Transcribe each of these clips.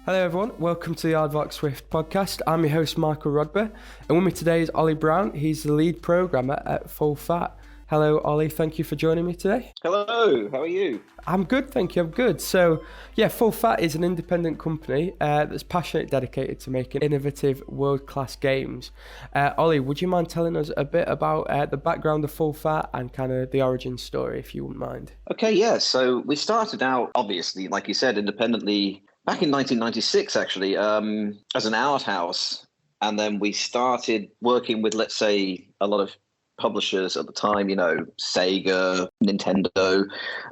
Hello everyone, welcome to the Aardvark Swift podcast. I'm your host Michael Rodber, and with me today is Oli Brown. He's the lead programmer at Full Fat. Hello Oli, thank you for joining me today. Hello, how are you? I'm good, thank you, I'm good. So yeah, Full Fat is an independent company that's passionate, dedicated to making innovative world-class games. Oli, would you mind telling us a bit about the background of Full Fat and kind of the origin story, if you wouldn't mind? Okay, yeah, so we started out, obviously, like you said, independently back in 1996, actually, as an art house. And then we started working with, let's say, a lot of publishers at the time, Sega, Nintendo,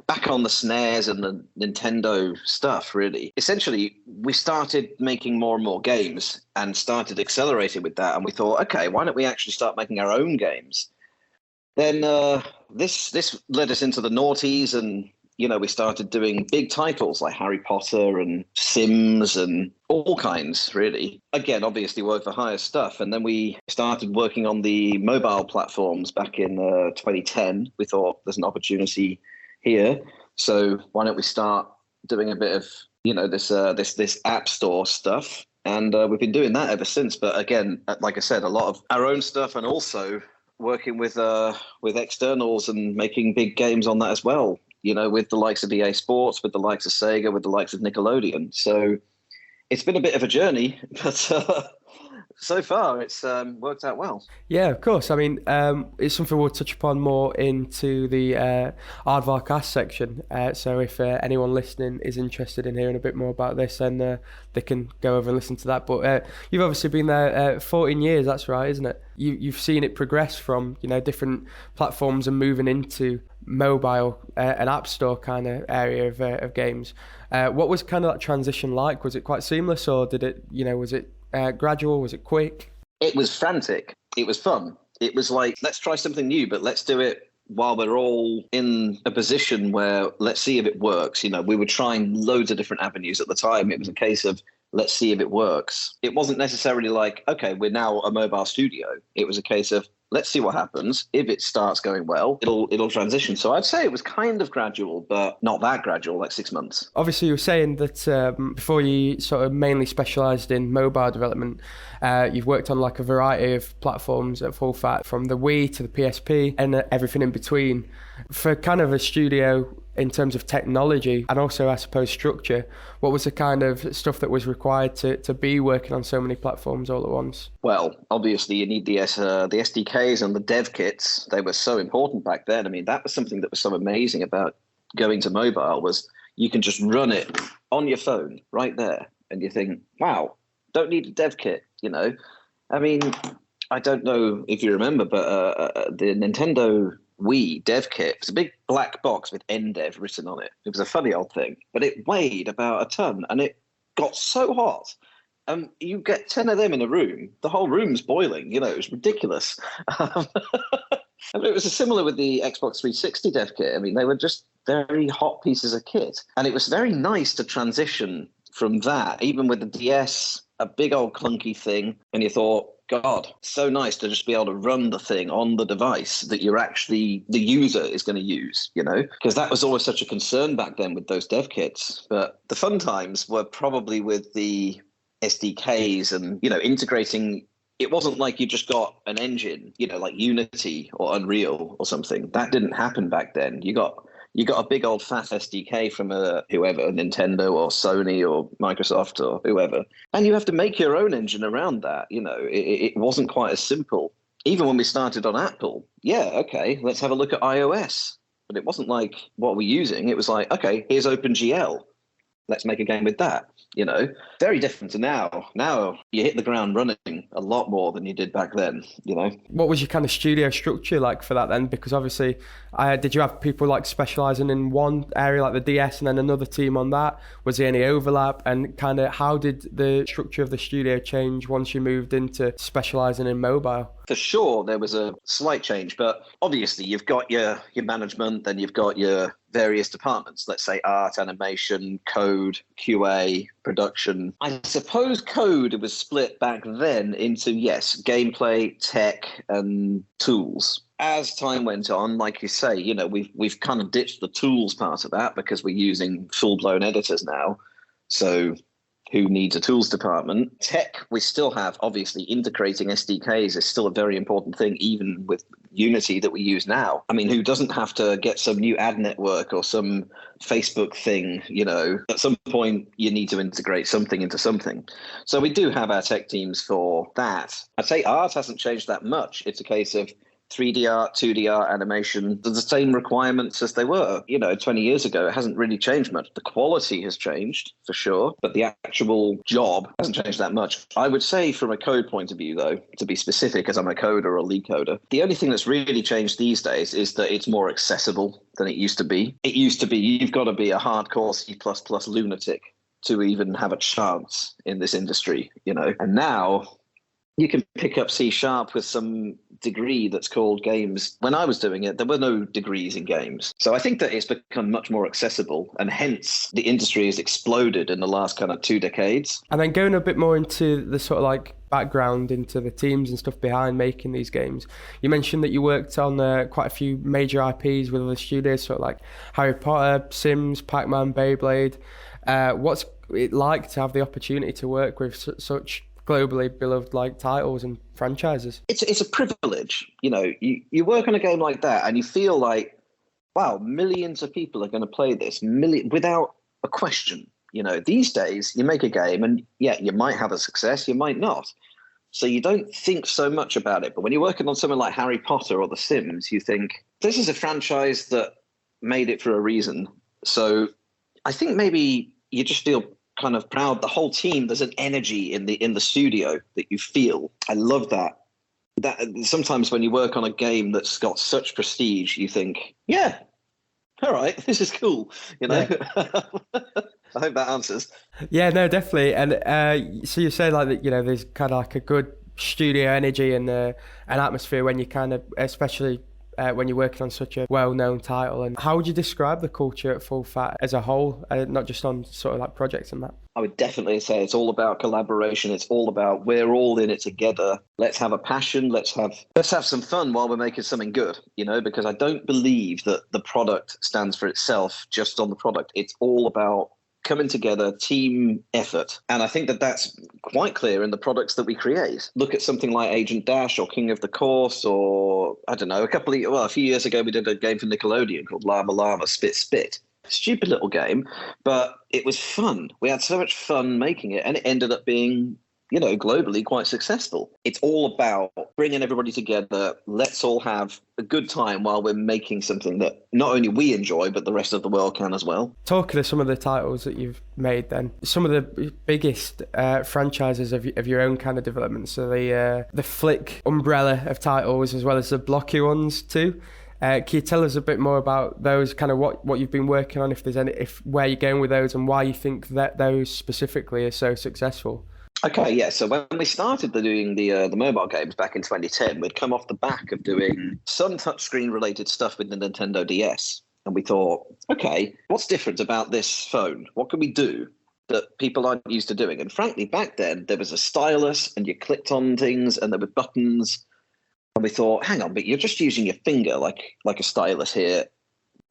back on the SNES and the Nintendo stuff, really. Essentially, we started making more and more games and started accelerating with that. And we thought, okay, why don't we actually start making our own games? Then this led us into the noughties, and we started doing big titles like Harry Potter and Sims and all kinds, really. Again, obviously work for hire stuff. And then we started working on the mobile platforms back in 2010. We thought there's an opportunity here. So why don't we start doing a bit of, this app store stuff? And we've been doing that ever since. But again, like I said, a lot of our own stuff and also working with externals and making big games on that as well. With the likes of EA Sports, with the likes of Sega, with the likes of Nickelodeon. So it's been a bit of a journey, but so far it's worked out well. Yeah, of course. I mean, it's something we'll touch upon more into the Aardvark section. So if anyone listening is interested in hearing a bit more about this, then they can go over and listen to that. But you've obviously been there 14 years, that's right, isn't it? You've seen it progress from, different platforms and moving into mobile, an app store kind of area of games. What was kind of that transition like? Was it quite seamless, or did it, was it gradual? Was it quick? It was frantic. It was fun. It was like, let's try something new, but let's do it while we're all in a position where let's see if it works. We were trying loads of different avenues at the time. It was a case of let's see if it works. It wasn't necessarily like, okay, we're now a mobile studio. It was a case of let's see what happens. If it starts going well, it'll transition. So I'd say it was kind of gradual, but not that gradual, like 6 months. Obviously, you were saying that before you sort of mainly specialised in mobile development, you've worked on like a variety of platforms at Full Fat, from the Wii to the PSP and everything in between. For kind of a studio in terms of technology and also, I suppose, structure, what was the kind of stuff that was required to be working on so many platforms all at once? Well, obviously you need the SDKs and the dev kits. They were so important back then. I mean, that was something that was so amazing about going to mobile, was you can just run it on your phone right there. And you think, wow, don't need a dev kit, I mean, I don't know if you remember, but the Nintendo Wii dev kit was a big black box with NDev written on it. It was a funny old thing, but it weighed about a ton and it got so hot. You get 10 of them in a room, the whole room's boiling, it was ridiculous. And it was similar with the Xbox 360 dev kit. I mean, they were just very hot pieces of kit. And it was very nice to transition from that, even with the DS, a big old clunky thing. And you thought, God, so nice to just be able to run the thing on the device that you're actually, the user is going to use, because that was always such a concern back then with those dev kits. But the fun times were probably with the SDKs and, integrating. It wasn't like you just got an engine, like Unity or Unreal or something. That didn't happen back then. You got a big old fat SDK from whoever, Nintendo or Sony or Microsoft or whoever. And you have to make your own engine around that. It wasn't quite as simple. Even when we started on Apple, okay, let's have a look at iOS. But it wasn't like what we're using. It was like, okay, here's OpenGL. Let's make a game with that. Very different to now. Now you hit the ground running a lot more than you did back then, What was your kind of studio structure like for that then? Because obviously, did you have people like specialising in one area like the DS and then another team on that? Was there any overlap? And kind of how did the structure of the studio change once you moved into specialising in mobile? For sure, there was a slight change, but obviously you've got your management, then you've got your various departments, let's say art, animation, code, QA, production. I suppose code was split back then into, yes, gameplay, tech, and tools. As time went on, like you say, we've kind of ditched the tools part of that because we're using full-blown editors now. So who needs a tools department. Tech, we still have, obviously, integrating SDKs is still a very important thing, even with Unity that we use now. I mean, who doesn't have to get some new ad network or some Facebook thing, at some point you need to integrate something into something. So we do have our tech teams for that. I'd say art hasn't changed that much. It's a case of 3D art, 2D art, animation, the same requirements as they were, 20 years ago. It hasn't really changed much. The quality has changed for sure, but the actual job hasn't changed that much. I would say from a code point of view, though, to be specific, as I'm a coder or a lead coder, the only thing that's really changed these days is that it's more accessible than it used to be. It used to be you've got to be a hardcore C++ lunatic to even have a chance in this industry, and now you can pick up C# with some degree that's called games. When I was doing it, there were no degrees in games. So I think that it's become much more accessible, and hence the industry has exploded in the last kind of 2 decades. And then going a bit more into the sort of like background into the teams and stuff behind making these games. You mentioned that you worked on quite a few major IPs with other studios, sort of like Harry Potter, Sims, Pac-Man, Beyblade. What's it like to have the opportunity to work with such globally beloved like titles and franchises? It's a privilege. You work on a game like that and you feel like, wow, millions of people are going to play this without a question. These days you make a game and yeah, you might have a success, you might not. So you don't think so much about it. But when you're working on something like Harry Potter or The Sims, you think this is a franchise that made it for a reason. So I think maybe you just feel kind of proud. The whole team, there's an energy in the studio that you feel. I love that sometimes when you work on a game that's got such prestige, you think, yeah, all right, this is cool, Yeah. I hope that answers. Yeah, no, definitely. And so you say like that, there's kind of like a good studio energy and an atmosphere when you kind of, especially when you're working on such a well-known title. And how would you describe the culture at Full Fat as a whole, not just on sort of like projects and that? I would definitely say it's all about collaboration. It's all about we're all in it together. Let's have a passion. Let's have some fun while we're making something good, because I don't believe that the product stands for itself just on the product. It's all about coming together, team effort. And I think that that's quite clear in the products that we create. Look at something like Agent Dash or King of the Course, or I don't know, a few years ago, we did a game for Nickelodeon called Llama Llama Spit Spit. Stupid little game, but it was fun. We had so much fun making it, and it ended up being, globally quite successful. It's all about bringing everybody together. Let's all have a good time while we're making something that not only we enjoy, but the rest of the world can as well. Talking of some of the titles that you've made then, some of the biggest franchises of your own kind of development, so the Flick umbrella of titles as well as the blocky ones too. Can you tell us a bit more about those, kind of what you've been working on, if there's any, where you're going with those, and why you think that those specifically are so successful? Okay, yeah. So when we started doing the mobile games back in 2010, we'd come off the back of doing some touchscreen related stuff with the Nintendo DS, and we thought, okay, what's different about this phone? What can we do that people aren't used to doing? And frankly, back then there was a stylus, and you clicked on things, and there were buttons. And we thought, hang on, but you're just using your finger like a stylus here.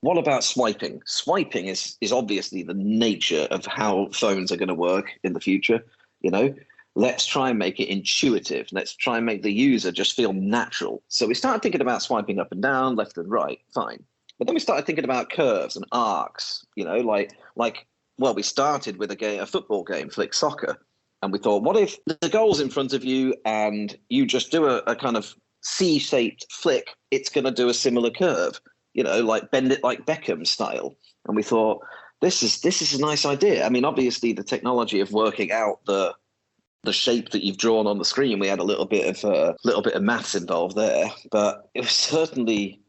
What about swiping? Swiping is obviously the nature of how phones are going to work in the future. Let's try and make it intuitive. Let's try and make the user just feel natural. So we started thinking about swiping up and down, left and right, fine. But then we started thinking about curves and arcs, we started with a football game, Flick Soccer. And we thought, what if the goal's in front of you and you just do a kind of C-shaped flick? It's going to do a similar curve, like bend it like Beckham style. And we thought, this is a nice idea. I mean, obviously the technology of working out the shape that you've drawn on the screen, we had a little bit of maths involved there, but it was certainly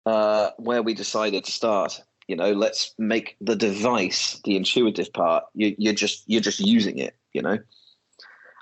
where we decided to start. Let's make the device the intuitive part. You're just using it.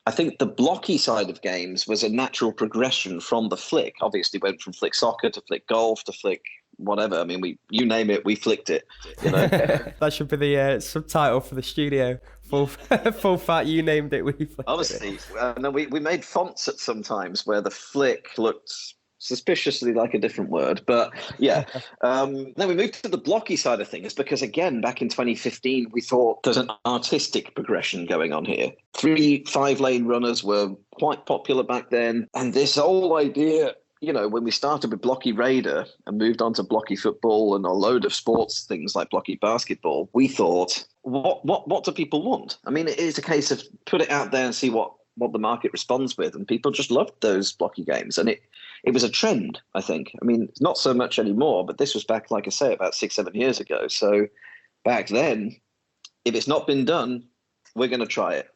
I think the blocky side of games was a natural progression from the Flick. Obviously, went from Flick Soccer to Flick Golf to Flick whatever. I mean, you name it, we flicked it. That should be the subtitle for the studio. Full Fat, you named it, we flicked Obviously, it. And then we made fonts at some times where the Flick looked suspiciously like a different word, but yeah. Then we moved to the blocky side of things because, again, back in 2015, we thought there's an artistic progression going on here. 3 5-lane runners were quite popular back then, and this whole idea, when we started with blocky Raider and moved on to blocky football and a load of sports things like blocky basketball, we thought, what do people want? I mean, it is a case of put it out there and see what the market responds with, and people just loved those blocky games, and it was a trend, I think. I mean, not so much anymore, but this was back, like I say, about 6-7 years ago. So back then, if it's not been done, we're going to try it.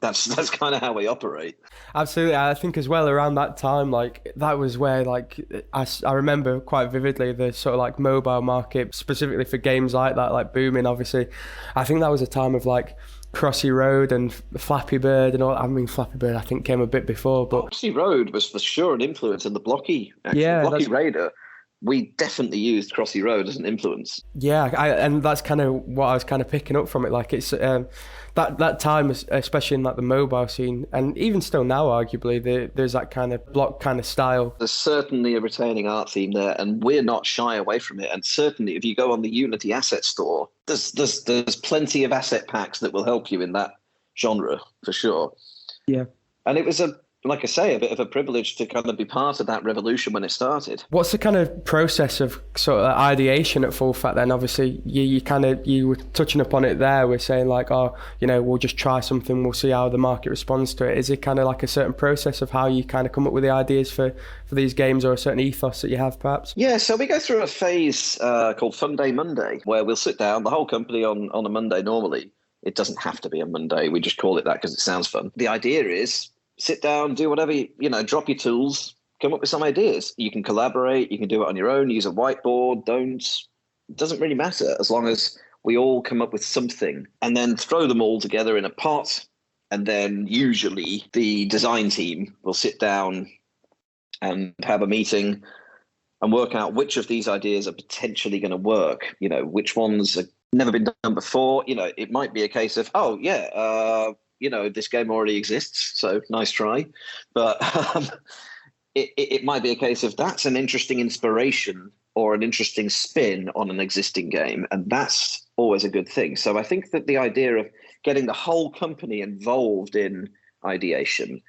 That's kind of how we operate. Absolutely. I think as well around that time, like that was where like I remember quite vividly the sort of like mobile market specifically for games like that, like booming. Obviously, I think that was a time of like Crossy Road and Flappy Bird and all. I mean, Flappy Bird I think came a bit before, but Crossy Road was for sure an influence in the blocky. Actually. Yeah, blocky Raider. We definitely used Crossy Road as an influence. Yeah, and that's kind of what I was kind of picking up from it. Like it's that time, especially in like the mobile scene, and even still now, arguably, there's that kind of block kind of style. There's certainly a retaining art theme there, and we're not shy away from it. And certainly, if you go on the Unity Asset Store, there's plenty of asset packs that will help you in that genre for sure. Yeah, and it was like I say, a bit of a privilege to kind of be part of that revolution when it started. What's the kind of process of sort of ideation at Full Fat then? Obviously, you were touching upon it there. We're saying like, we'll just try something, we'll see how the market responds to it. Is it kind of like a certain process of how you kind of come up with the ideas for these games, or a certain ethos that you have perhaps? Yeah, so we go through a phase called Fun Day Monday, where we'll sit down, the whole company on a Monday normally. It doesn't have to be a Monday. We just call it that because it sounds fun. The idea is, sit down, do whatever, drop your tools, come up with some ideas. You can collaborate, you can do it on your own, use a whiteboard, it doesn't really matter as long as we all come up with something and then throw them all together in a pot. And then usually the design team will sit down and have a meeting and work out which of these ideas are potentially going to work, which ones have never been done before. It might be a case of, this game already exists, so nice try. But it might be a case of that's an interesting inspiration or an interesting spin on an existing game, and that's always a good thing. So I think that the idea of getting the whole company involved in ideation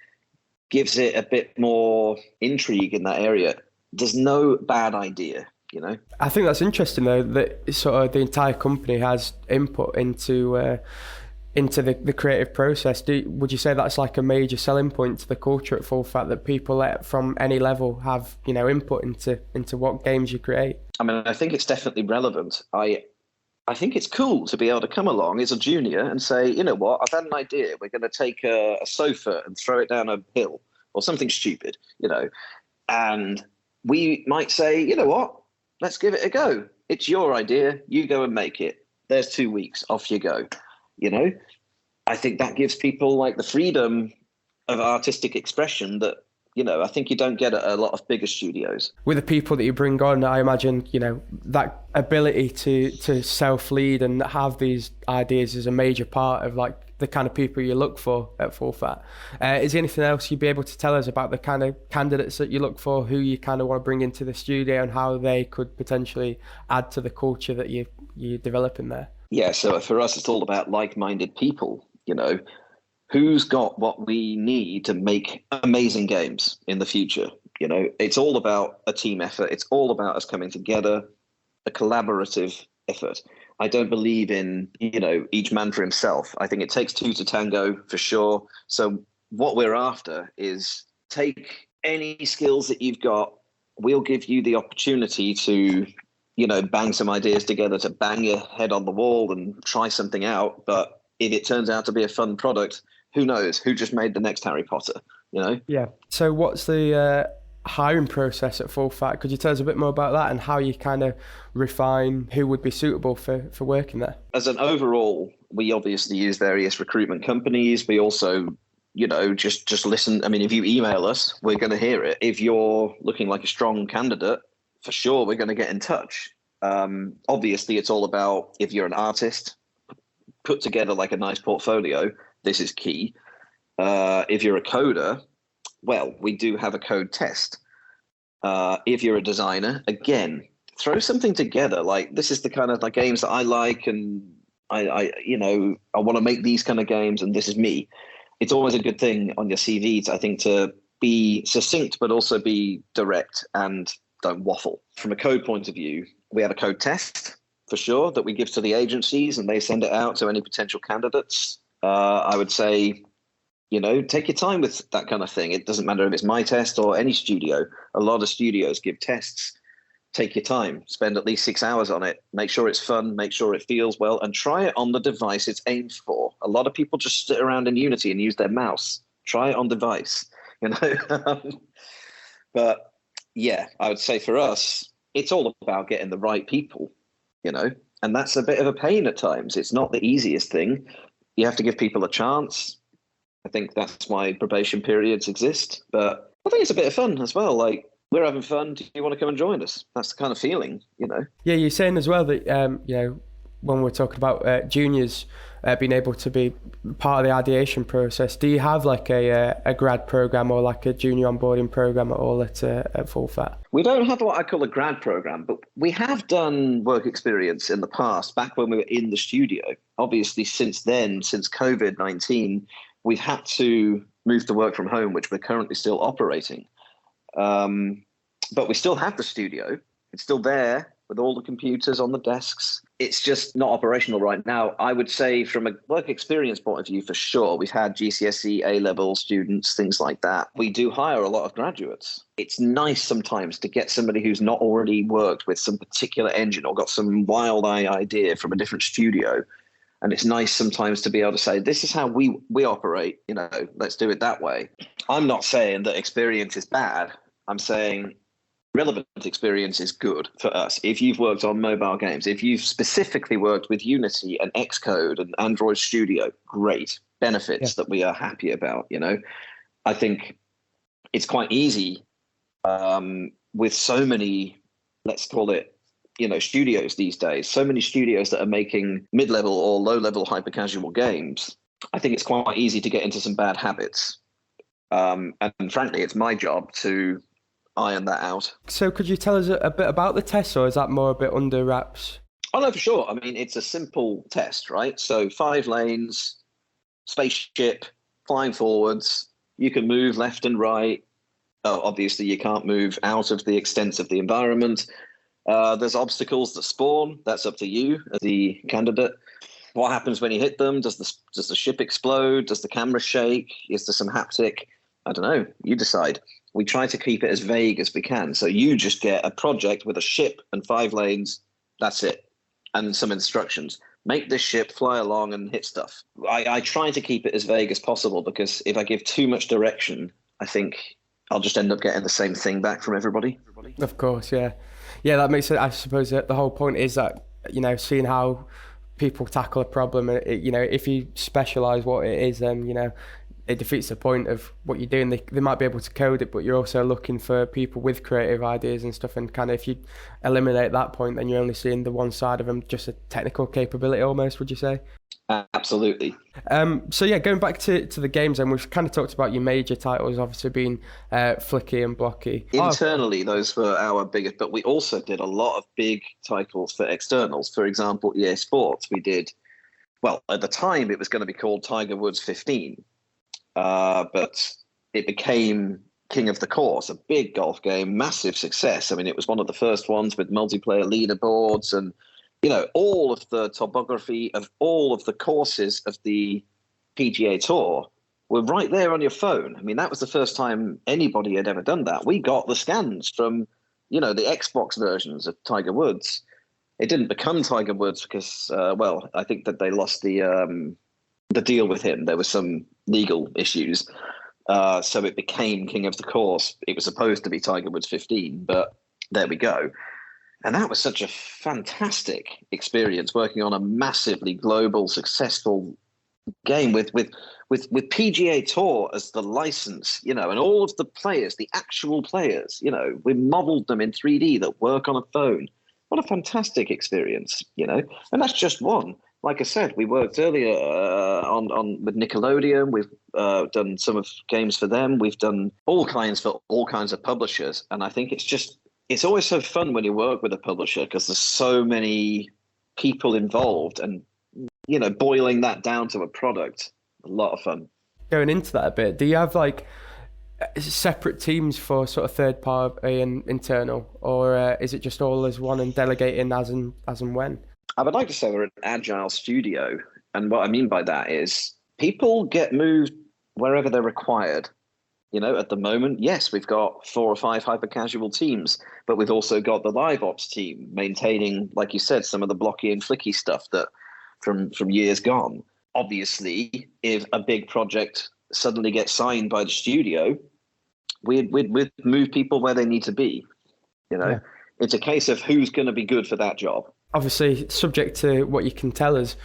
gives it a bit more intrigue in that area. There's no bad idea. I think that's interesting though, that sort of the entire company has input into the creative process. Would you say that's like a major selling point to the culture at Full Fat, that people from any level have input into what games you create? I mean, I think it's definitely relevant. I think it's cool to be able to come along as a junior and say, you know what, I've had an idea. We're going to take a sofa and throw it down a hill or something stupid, and we might say, you know what, let's give it a go. It's your idea. You go and make it. There's 2 weeks. Off you go. I think that gives people like the freedom of artistic expression that, I think you don't get at a lot of bigger studios. With the people that you bring on, I imagine, that ability to self-lead and have these ideas is a major part of like the kind of people you look for at Full Fat. Is there anything else you'd be able to tell us about the kind of candidates that you look for, who you kind of want to bring into the studio and how they could potentially add to the culture that you develop in there? Yeah, so for us, it's all about like-minded people, who's got what we need to make amazing games in the future. It's all about a team effort. It's all about us coming together, a collaborative effort. I don't believe in, each man for himself. I think it takes two to tango for sure. So what we're after is take any skills that you've got. We'll give you the opportunity to, bang some ideas together, to bang your head on the wall and try something out. But if it turns out to be a fun product, who knows? Who just made the next Harry Potter, Yeah. So what's the hiring process at Full Fat? Could you tell us a bit more about that and how you kind of refine who would be suitable for working there? As an overall, we obviously use various recruitment companies. We also, just listen. I mean, if you email us, we're going to hear it. If you're looking like a strong candidate, for sure, we're going to get in touch. Obviously, it's all about, if you're an artist, put together like a nice portfolio. This is key. If you're a coder, well, we do have a code test. If you're a designer, again, throw something together. Like, this is the kind of like games that I like, and I want to make these kind of games, and this is me. It's always a good thing on your CV, I think, to be succinct, but also be direct and don't waffle. From a code point of view, we have a code test for sure that we give to the agencies, and they send it out to any potential candidates. I would say, take your time with that kind of thing. It doesn't matter if it's my test or any studio. A lot of studios give tests. Take your time, spend at least 6 hours on it, make sure it's fun, make sure it feels well, and try it on the device it's aimed for. A lot of people just sit around in Unity and use their mouse. Try it on device, But yeah, I would say for us, it's all about getting the right people, and that's a bit of a pain at times. It's not the easiest thing. You have to give people a chance. I think that's why probation periods exist, but I think it's a bit of fun as well. Like, we're having fun. Do you want to come and join us? That's the kind of feeling, Yeah, you're saying as well that when we're talking about juniors being able to be part of the ideation process, do you have like a grad program or like a junior onboarding program at all at Full Fat? We don't have what I call a grad program, but we have done work experience in the past, back when we were in the studio. Obviously, since then, since COVID-19, we've had to move to work from home, which we're currently still operating. But we still have the studio. It's still there with all the computers on the desks. It's just not operational right now. I would say from a work experience point of view, for sure, we've had GCSE, A-level students, things like that. We do hire a lot of graduates. It's nice sometimes to get somebody who's not already worked with some particular engine or got some wild idea from a different studio. And it's nice sometimes to be able to say, this is how we operate, let's do it that way. I'm not saying that experience is bad. I'm saying relevant experience is good for us. If you've worked on mobile games, if you've specifically worked with Unity and Xcode and Android Studio, great benefits that we are happy about. I think it's quite easy with so many, let's call it, studios these days, so many studios that are making mid-level or low-level hyper-casual games. I think it's quite easy to get into some bad habits. And frankly, it's my job to iron that out. So could you tell us a bit about the test, or is that more a bit under wraps? Oh, no, for sure. I mean, it's a simple test, right? So 5 lanes, spaceship, flying forwards. You can move left and right. Obviously, you can't move out of the extent of the environment. There's obstacles that spawn. That's up to you as the candidate. What happens when you hit them? Does the ship explode? Does the camera shake? Is there some haptic? I don't know. You decide. We try to keep it as vague as we can. So you just get a project with a ship and 5 lanes. That's it. And some instructions. Make this ship fly along and hit stuff. I try to keep it as vague as possible, because if I give too much direction, I think I'll just end up getting the same thing back from everybody. Of course, yeah. Yeah, that makes it. I suppose that the whole point is that, seeing how people tackle a problem, if you specialise what it is, then, it defeats the point of what you're doing. They might be able to code it, but you're also looking for people with creative ideas and stuff. And kind of, if you eliminate that point, then you're only seeing the one side of them, just a technical capability almost, would you say? Absolutely. So yeah, going back to the games, and we've kind of talked about your major titles, obviously being Flicky and Blocky. Internally, those were our biggest, but we also did a lot of big titles for externals. For example, EA Sports, we did, well, at the time it was going to be called Tiger Woods 15. But it became King of the Course, a big golf game, massive success. I mean, it was one of the first ones with multiplayer leaderboards and, all of the topography of all of the courses of the PGA Tour were right there on your phone. I mean, that was the first time anybody had ever done that. We got the scans from, the Xbox versions of Tiger Woods. It didn't become Tiger Woods because, I think that they lost the deal with him. There were some legal issues. So it became King of the Course. It was supposed to be Tiger Woods 15, but there we go. And that was such a fantastic experience, working on a massively global, successful game with PGA Tour as the license, and all of the players, the actual players, we modeled them in 3D that work on a phone. What a fantastic experience, and that's just one. like I said, we worked earlier on with Nickelodeon. We've done some of games for them. We've done all kinds for all kinds of publishers, and I think it's always so fun when you work with a publisher because there's so many people involved, and boiling that down to a product, a lot of fun. Going into that a bit, do you have like separate teams for sort of third party and internal, or is it just all as one and delegating as and when? I would like to say we're an agile studio, and what I mean by that is people get moved wherever they're required. At the moment, yes, we've got 4 or 5 hyper casual teams, but we've also got the live ops team maintaining, like you said, some of the blocky and flicky stuff that from years gone. Obviously, if a big project suddenly gets signed by the studio, we'd move people where they need to be. Yeah. It's a case of who's going to be good for that job. Obviously, subject to what you can tell us,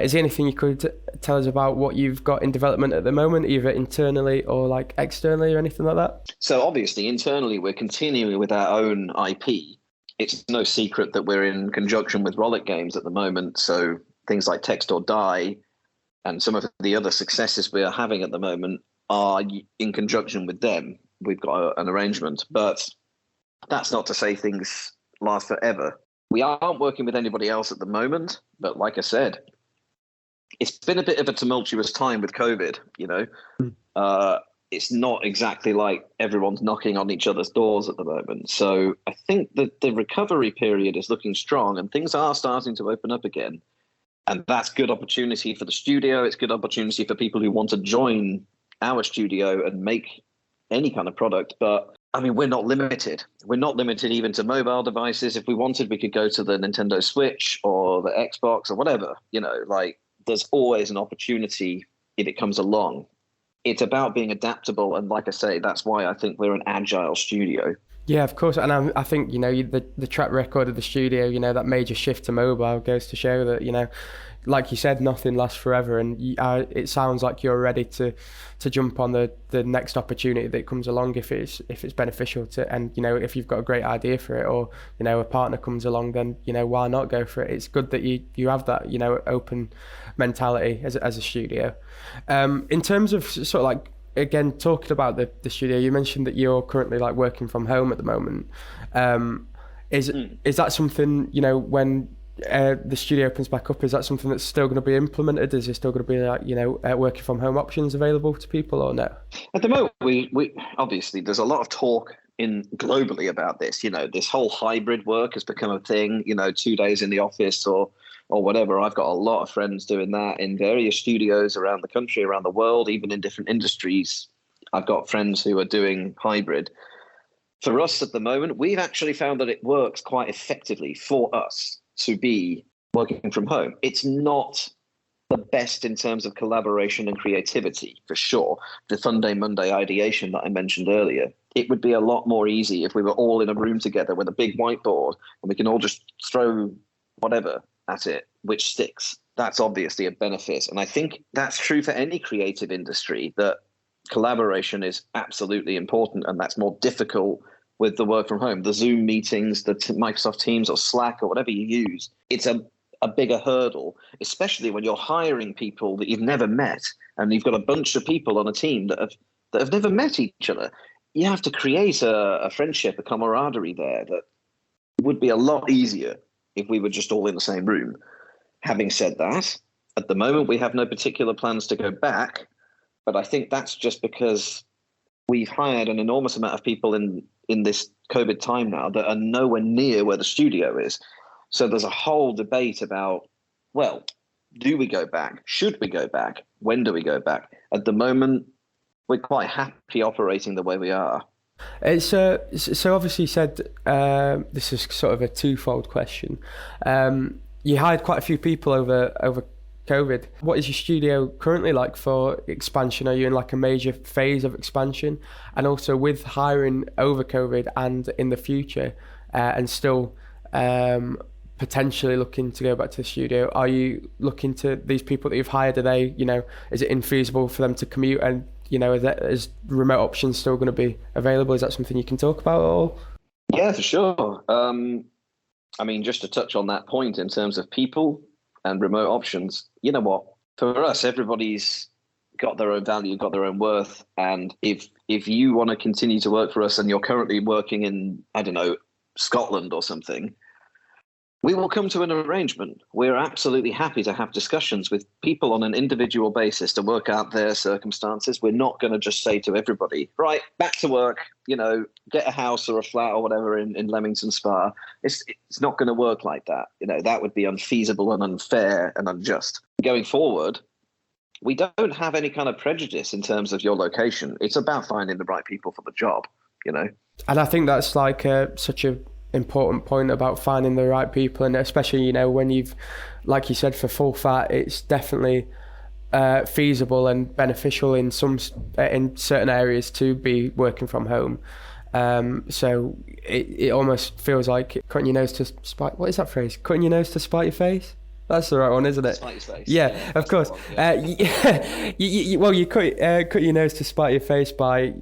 is there anything you could tell us about what you've got in development at the moment, either internally or like externally or anything like that? So obviously, internally, we're continuing with our own IP. It's no secret that we're in conjunction with Rollic Games at the moment. So things like Text or Die and some of the other successes we are having at the moment are in conjunction with them. We've got an arrangement, but that's not to say things last forever. We aren't working with anybody else at the moment, but like I said, it's been a bit of a tumultuous time with COVID, It's not exactly like everyone's knocking on each other's doors at the moment. So I think that the recovery period is looking strong and things are starting to open up again. And that's good opportunity for the studio. It's good opportunity for people who want to join our studio and make any kind of product. But I mean, we're not limited. We're not limited even to mobile devices. If we wanted, we could go to the Nintendo Switch or the Xbox or whatever. There's always an opportunity if it comes along. It's about being adaptable. And like I say, that's why I think we're an agile studio. Yeah, of course. And I think, the track record of the studio, that major shift to mobile goes to show that, like you said, nothing lasts forever. And it sounds like you're ready to jump on the next opportunity that comes along if it's beneficial to, and, if you've got a great idea for it or, a partner comes along, then, why not go for it? It's good that you have that, open mentality as a studio. In terms of sort of like, again, talking about the studio, you mentioned that you're currently like working from home at the moment. Is that something, when the studio opens back up, is that something that's still going to be implemented? Is there still going to be like, working from home options available to people or no? At the moment, we obviously there's a lot of talk globally about this. This whole hybrid work has become a thing. 2 days in the office or whatever. I've got a lot of friends doing that in various studios around the country, around the world, even in different industries. I've got friends who are doing hybrid. For us at the moment, we've actually found that it works quite effectively for us to be working from home. It's not the best in terms of collaboration and creativity, for sure. The Sunday, Monday ideation that I mentioned earlier, it would be a lot more easy if we were all in a room together with a big whiteboard and we can all just throw whatever at it, which sticks. That's obviously a benefit. And I think that's true for any creative industry, that collaboration is absolutely important, and that's more difficult with the work from home. The Zoom meetings, the Microsoft Teams or Slack or whatever you use, it's a bigger hurdle, especially when you're hiring people that you've never met and you've got a bunch of people on a team that have never met each other. You have to create a friendship, a camaraderie there that would be a lot easier if we were just all in the same room. Having said that, at the moment, we have no particular plans to go back, but I think that's just because we've hired an enormous amount of people in this COVID time now that are nowhere near where the studio is. So there's a whole debate about, well, do we go back? Should we go back? When do we go back? At the moment, we're quite happy operating the way we are. It's so obviously you said this is sort of a twofold question. You hired quite a few people over COVID. What is your studio currently like for expansion? Are you in like a major phase of expansion? And also with hiring over COVID and in the future, and still potentially looking to go back to the studio, are you looking to these people that you've hired? Are they, is it infeasible for them to commute? And is remote options still going to be available? Is that something you can talk about at all? Yeah, for sure. I mean, just to touch on that point in terms of people, and remote options, you know what? For us, everybody's got their own value, got their own worth. And if you want to continue to work for us and you're currently working in, I don't know, Scotland or something, we will come to an arrangement. We're absolutely happy to have discussions with people on an individual basis to work out their circumstances. We're not going to just say to everybody, right, back to work, get a house or a flat or whatever in Leamington Spa. It's not going to work like that. That would be unfeasible and unfair and unjust. Going forward, we don't have any kind of prejudice in terms of your location. It's about finding the right people for the job, And I think that's like such a important point about finding the right people, and especially when you've, like you said, for full fat, it's definitely feasible and beneficial in certain areas to be working from home. So it almost feels like cutting your nose to spite. What is that phrase? Cutting your nose to spite your face. That's the right one, isn't it? Spite your face. Yeah, of course. You cut your nose to spite your face by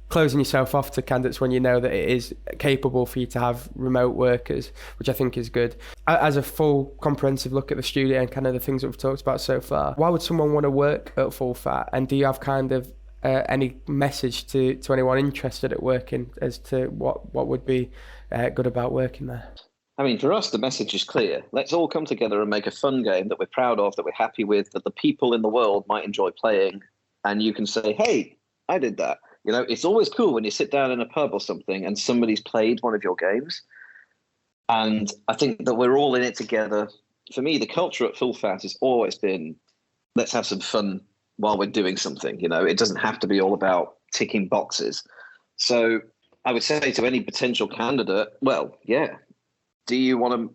closing yourself off to candidates when you know that it is capable for you to have remote workers, which I think is good. As a full comprehensive look at the studio and kind of the things that we've talked about so far, why would someone want to work at Full Fat? And do you have kind of any message to anyone interested at working as to what would be good about working there? I mean, for us, the message is clear. Let's all come together and make a fun game that we're proud of, that we're happy with, that the people in the world might enjoy playing. And you can say, hey, I did that. It's always cool when you sit down in a pub or something and somebody's played one of your games. And I think that we're all in it together. For me, the culture at Full Fat has always been, let's have some fun while we're doing something. It doesn't have to be all about ticking boxes. So I would say to any potential candidate, well, yeah, do you want to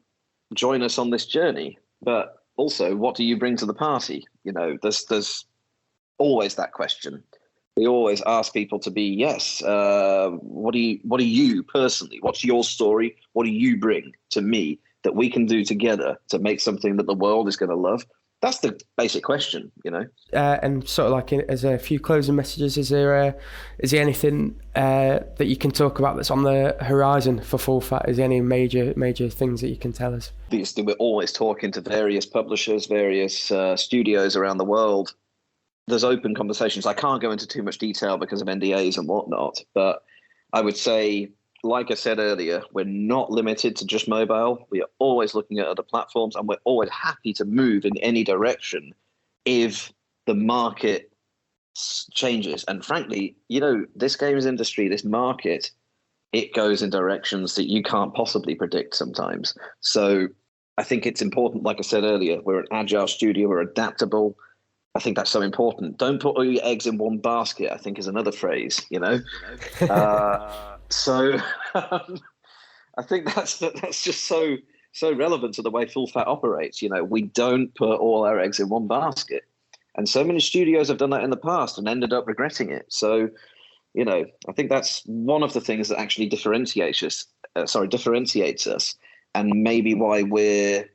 join us on this journey? But also, what do you bring to the party? There's always that question. We always ask people to be, yes, what do you personally, what's your story? What do you bring to me that we can do together to make something that the world is going to love? That's the basic question, And sort of like as a few closing messages, is there anything that you can talk about that's on the horizon for Full Fat? Is there any major things that you can tell us? Obviously, we're always talking to various publishers, various studios around the world. There's open conversations. I can't go into too much detail because of NDAs and whatnot, but I would say, like I said earlier, we're not limited to just mobile. We are always looking at other platforms, and we're always happy to move in any direction if the market changes. And frankly, this games industry, this market, it goes in directions that you can't possibly predict sometimes. So I think it's important, like I said earlier, we're an agile studio, we're adaptable. I think that's so important. Don't put all your eggs in one basket, I think is another phrase, So I think that's just so relevant to the way Full Fat operates. We don't put all our eggs in one basket. And so many studios have done that in the past and ended up regretting it. So, I think that's one of the things that actually differentiates us, and maybe why we're,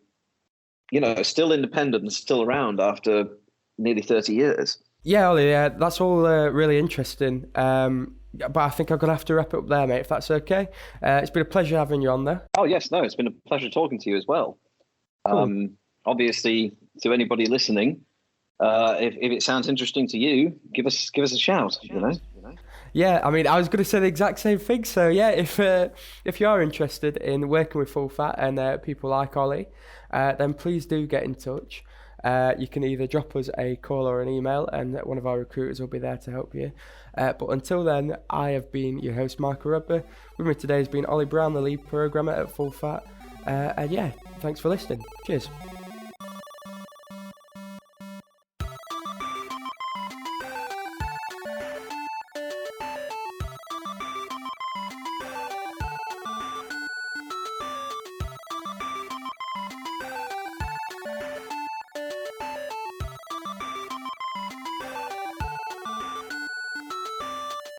still independent and still around after nearly 30 years. Yeah, Ollie, that's all really interesting. But I think I'm going to have to wrap it up there, mate, if that's okay. It's been a pleasure having you on there. Oh, yes, no, it's been a pleasure talking to you as well. Cool. Obviously, to anybody listening, if it sounds interesting to you, give us a shout, Yeah, I mean, I was going to say the exact same thing. So, yeah, if you are interested in working with Full Fat and people like Ollie, then please do get in touch. You can either drop us a call or an email, and one of our recruiters will be there to help you. But until then, I have been your host, Michael Rugby. With me today has been Oli Brown, the lead programmer at Full Fat. And yeah, thanks for listening. Cheers.